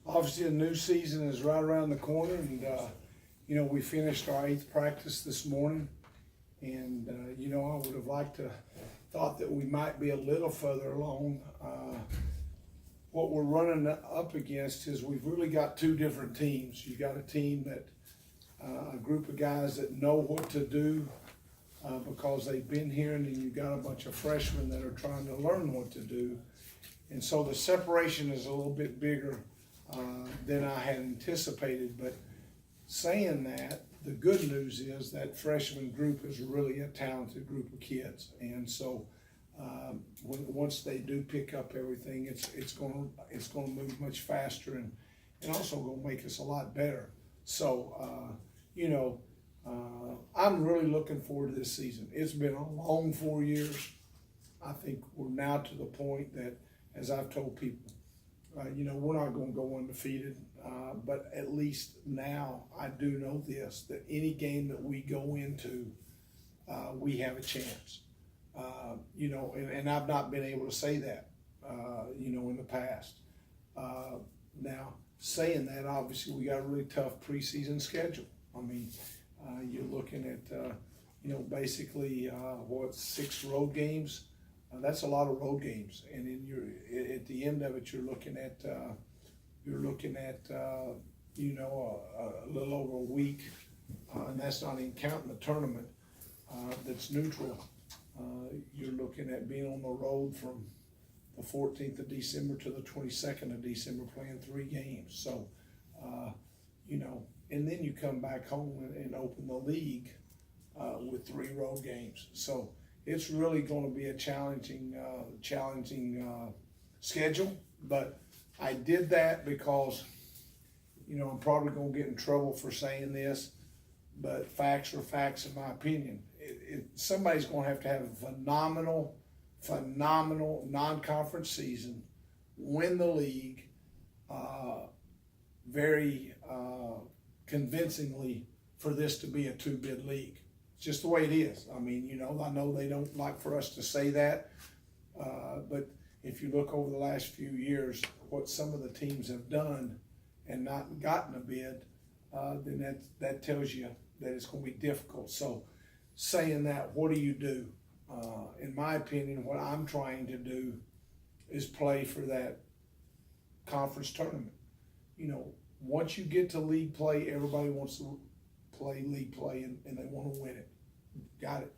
Obviously, a new season is right around the corner, and we finished our 8th practice this morning, and I would have liked to thought that we might be a little further along. What we're running up against is we've really got two different teams. You got a team that a group of guys that know what to do because they've been here, and then you've got a bunch of freshmen that are trying to learn what to do, and so the separation is a little bit bigger than I had anticipated. But saying that, the good news is that freshman group is really a talented group of kids, and so once they do pick up everything, it's going to move much faster and also going to make us a lot better. So I'm really looking forward to this season. It's been a long 4 years. I think we're now to the point that, as I've told people, we're not going to go undefeated, but at least now I do know this, that any game that we go into, we have a chance. And I've not been able to say that, in the past. Now, saying that, obviously, we got a really tough preseason schedule. I mean, you're looking at, basically, 6 road games. That's a lot of road games, and then at the end of it, you're looking at a little over a week, and that's not even counting the tournament that's neutral. You're looking at being on the road from the 14th of December to the 22nd of December, playing 3 games. So, and then you come back home and open the league with 3 road games. So it's really going to be a challenging schedule. But I did that because, I'm probably going to get in trouble for saying this, but facts are facts in my opinion. Somebody's going to have a phenomenal non-conference season, win the league very convincingly for this to be a 2-bid league. It's just the way it is. I mean, I know they don't like for us to say that, but if you look over the last few years, what some of the teams have done and not gotten a bid, then that tells you that it's going to be difficult. So saying that, what do you do? In my opinion, what I'm trying to do is play for that conference tournament. Once you get to league play, everybody wants to play league play and they want to win it. Got it.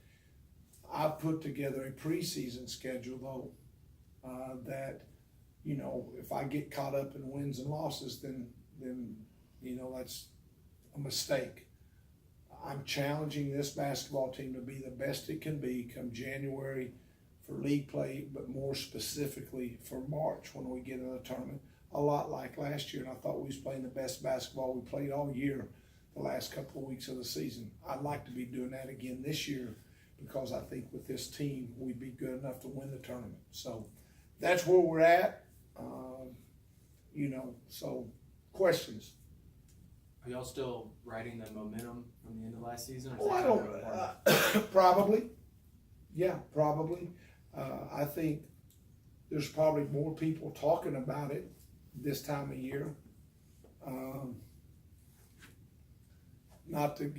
I've put together a preseason schedule though, that, if I get caught up in wins and losses, then that's a mistake. I'm challenging this basketball team to be the best it can be come January for league play, but more specifically for March when we get in the tournament. A lot like last year, and I thought we was playing the best basketball we played all year the last couple of weeks of the season. I'd like to be doing that again this year because I think with this team, we'd be good enough to win the tournament. So that's where we're at. So questions? Are y'all still riding the momentum from the end of last season? Well, I don't, probably. Yeah, probably. I think there's probably more people talking about it this time of year. Not to,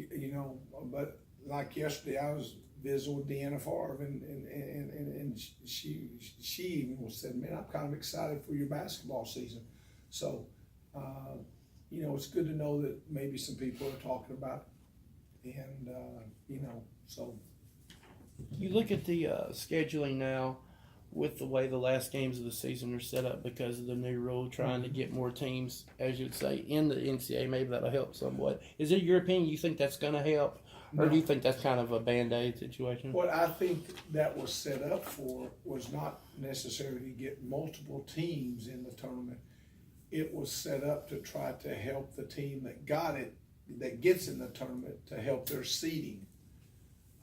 but like yesterday, I was visiting with Deanna Favre, and she even said, "Man, I'm kind of excited for your basketball season." So, it's good to know that maybe some people are talking about it, and so. You look at the scheduling now with the way the last games of the season are set up because of the new rule, trying to get more teams, as you'd say, in the NCAA. Maybe that'll help somewhat. Is it your opinion you think that's going to help? Or do you think that's kind of a Band-Aid situation? What I think that was set up for was not necessarily to get multiple teams in the tournament. It was set up to try to help the team that got it, that gets in the tournament, to help their seeding.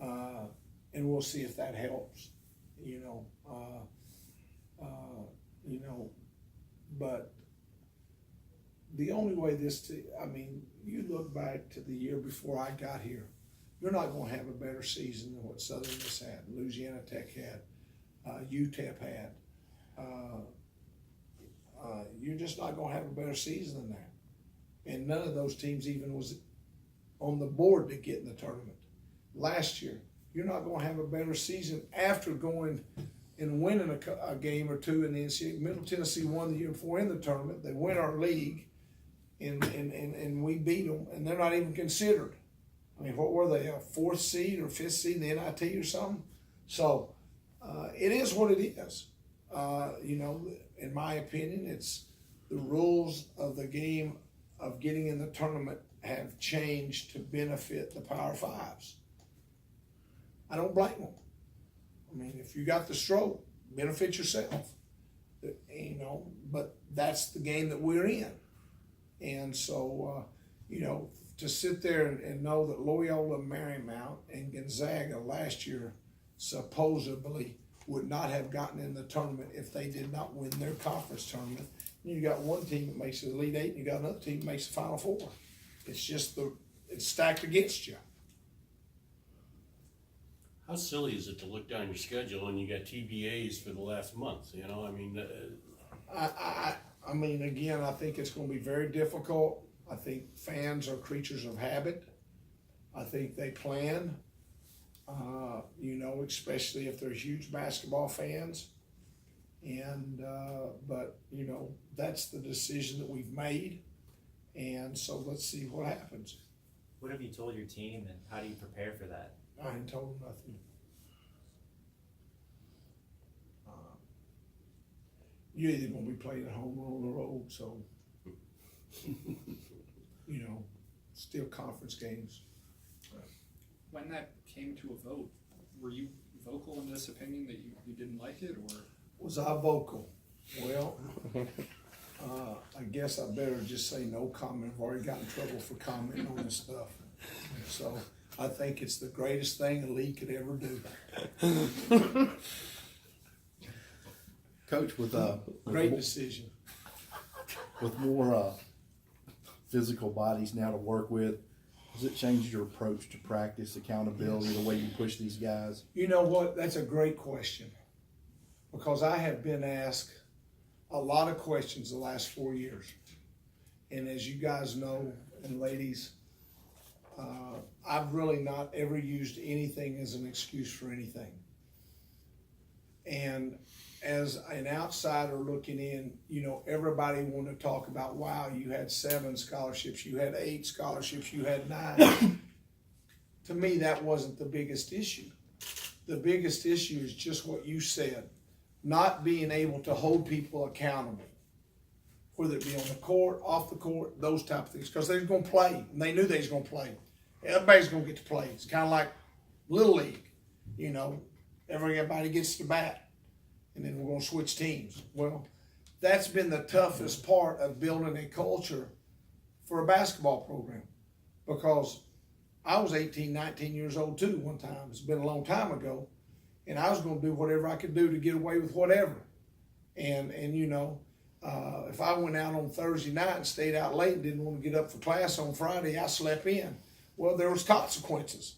And we'll see if that helps, but the only way you look back to the year before I got here, you're not going to have a better season than what Southern Miss had, Louisiana Tech had, UTEP had, you're just not gonna have a better season than that. And none of those teams even was on the board to get in the tournament. Last year, you're not gonna have a better season after going and winning a game or two in the NCAA. Middle Tennessee won the year before in the tournament. They win our league, and we beat them, and they're not even considered. I mean, what were they, a 4th seed or 5th seed in the NIT or something? So it is what it is. You know, in my opinion, it's the rules of the game of getting in the tournament have changed to benefit the Power Fives. I don't blame them. I mean, if you got the stroke, benefit yourself. You know, but that's the game that we're in. And so, you know, to sit there and know that Loyola Marymount and Gonzaga last year supposedly would not have gotten in the tournament if they did not win their conference tournament. You got one team that makes the Elite Eight, and you got another team that makes the Final Four. It's just it's stacked against you. How silly is it to look down your schedule and you got TBAs for the last month? You know, I mean, I mean, again, I think it's going to be very difficult. I think fans are creatures of habit. I think they plan, you know, especially if they're huge basketball fans. And, but, you know, that's the decision that we've made. And so let's see what happens. What have you told your team, and how do you prepare for that? I ain't told them nothing. You're either going to be playing at home or on the road, so, you know, still conference games. When that came to a vote, were you vocal in this opinion that you didn't like it, or? Was I vocal? Well, I guess I better just say no comment. I've already got in trouble for commenting on this stuff. So I think it's the greatest thing a league could ever do. Coach, with Great decision. with more physical bodies now to work with, has it changed your approach to practice, accountability, the way you push these guys? You know what? That's a great question, because I have been asked a lot of questions the last 4 years. And as you guys know, and ladies, I've really not ever used anything as an excuse for anything. And as an outsider looking in, you know, everybody wanted to talk about, wow, you had 7 scholarships, you had 8 scholarships, you had 9. To me, that wasn't the biggest issue. The biggest issue is just what you said, not being able to hold people accountable, whether it be on the court, off the court, those type of things, because they're going to play, and they knew they was going to play. Everybody's going to get to play. It's kind of like Little League, you know, everybody gets to bat, and then we're going to switch teams. Well, that's been the toughest part of building a culture for a basketball program, because I was 18, 19 years old too one time. It's been a long time ago, and I was going to do whatever I could do to get away with whatever. And you know, if I went out on Thursday night and stayed out late and didn't want to get up for class on Friday, I slept in. Well, there was consequences.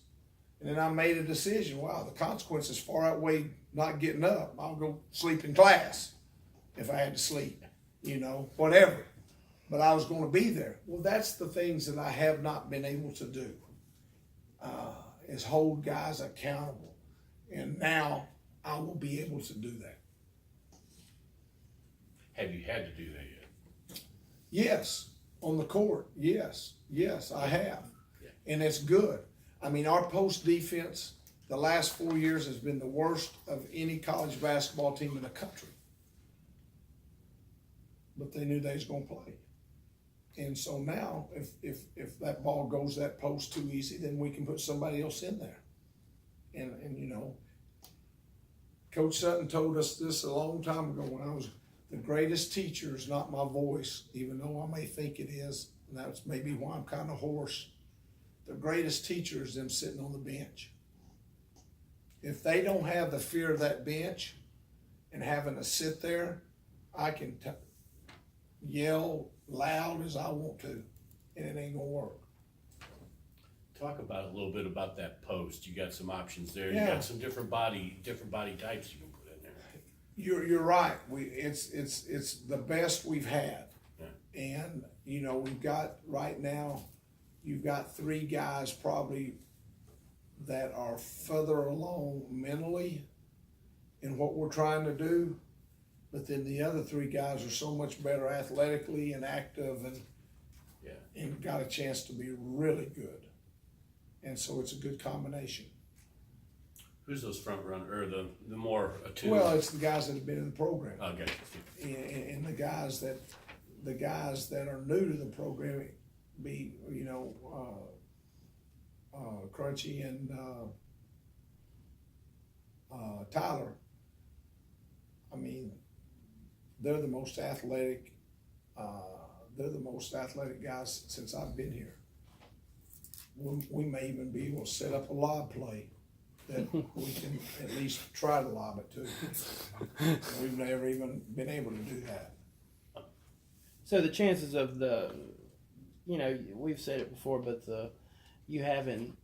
And then I made a decision. Wow, the consequences far outweighed not getting up. I'll go sleep in class if I had to sleep, you know, whatever. But I was going to be there. Well, that's the things that I have not been able to do, is hold guys accountable. And now I will be able to do that. have you had to do that yet? Yes, on the court. Yes, I have. And it's good. I mean, our post defense the last 4 years has been the worst of any college basketball team in the country. But they knew they was going to play. And so now, if that ball goes that post too easy, then we can put somebody else in there. And you know, Coach Sutton told us this a long time ago when I was, the greatest teacher is not my voice, even though I may think it is, and that's maybe why I'm kind of hoarse. The greatest teacher is them sitting on the bench. If they don't have the fear of that bench and having to sit there, I can yell loud as I want to, and it ain't gonna work. Talk about a little bit about that post. You got some options there. Yeah. You got some different body types you can put in there. You're right. It's the best we've had. Yeah. And, you know, we've got, right now, you've got 3 guys probably that are further along mentally in what we're trying to do. But then the other 3 guys are so much better athletically and active and got a chance to be really good. And so it's a good combination. Who's those front runner, or the more attuned? Well, it's the guys that have been in the program. Okay. And the guys that are new to the program, be, you know, Crunchy and Tyler. I mean, they're the most athletic. They're the most athletic guys since I've been here. We may even be able to set up a lob play that we can at least try to lob it to. We've never even been able to do that. So the chances of you know, we've said it before, but you having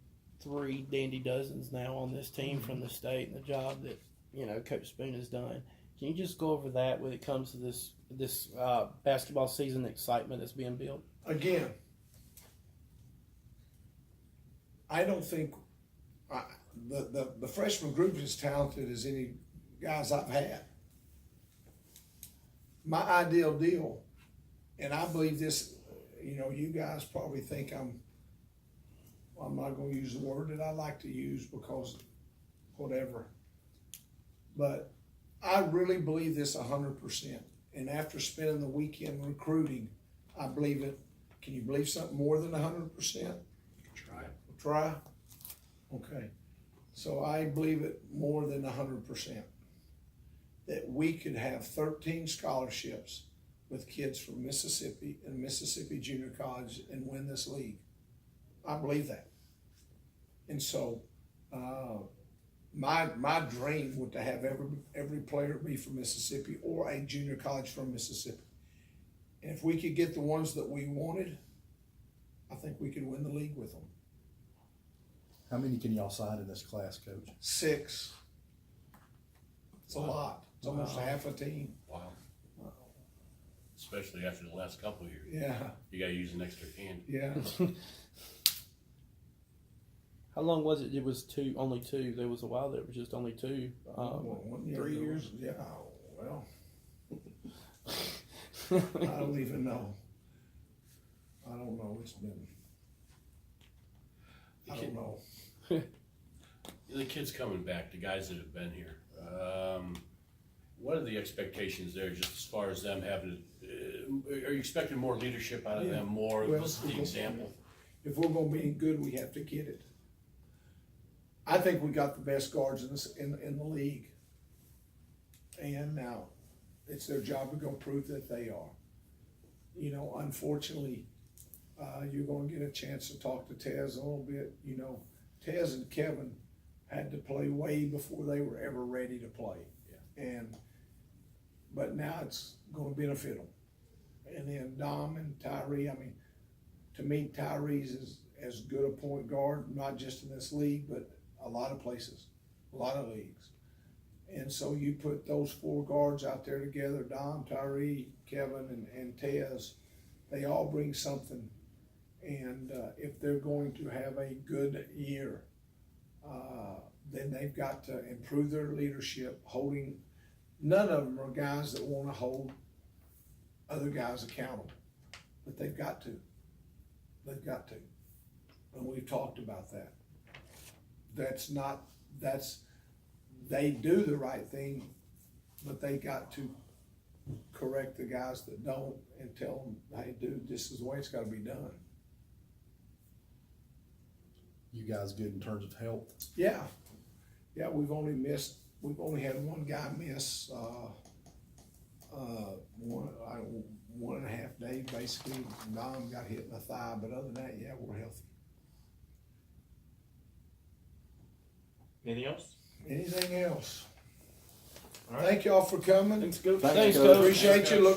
3 dandy dozens now on this team from the state and the job that, you know, Coach Spoon has done. Can you just go over that when it comes to this basketball season excitement that's being built? Again, I don't think the freshman group is as talented as any guys I've had. My ideal deal, and I believe this, you know, you guys probably think I'm not going to use the word that I like to use because whatever, but I really believe this 100%. And after spending the weekend recruiting, I believe it. Can you believe something more than 100%? Try. Okay. So I believe it more than 100%. That we could have 13 scholarships with kids from Mississippi and Mississippi Junior College and win this league. I believe that. And so my dream would to have every player be from Mississippi or a junior college from Mississippi. And if we could get the ones that we wanted, I think we could win the league with them. How many can y'all sign in this class, Coach? 6. It's a lot. It's almost half a team. Wow. Especially after the last couple of years. Yeah, You gotta use an extra hand. yeah. How long was it? It was only 2. There was a while there it was just only 2. One year 3 there years? was- Yeah, well, I don't even know. I don't know. It's been, I don't know. The kids coming back, the guys that have been here, what are the expectations there, just as far as them having, are you expecting more leadership out of them, more, Well, this is the example? If we're gonna be any good, we have to get it. I think we got the best guards in the league. And now, it's their job to go prove that they are. You know, unfortunately, you're gonna get a chance to talk to Tez a little bit. You know, Tez and Kevin had to play way before they were ever ready to play. Yeah. But now it's gonna benefit them. And then Dom and Tyree, I mean, to me, Tyree's is as good a point guard, not just in this league, but a lot of places, a lot of leagues. And so you put those 4 guards out there together, Dom, Tyree, Kevin, and Tez, they all bring something. And if they're going to have a good year, then they've got to improve their leadership, holding, none of them are guys that want to hold other guys accountable, but they've got to. They've got to. And we've talked about that. They do the right thing, but they got to correct the guys that don't and tell them, hey, dude, this is the way it's got to be done. You guys good in terms of health? Yeah, we've only had one guy miss, 1.5 days basically. Dom got hit in the thigh, but other than that, yeah, we're healthy. Anything else? Anything else? Thank y'all for coming. Thanks, Coach. Thanks, Thanks, Coach. Coach. Appreciate you. Look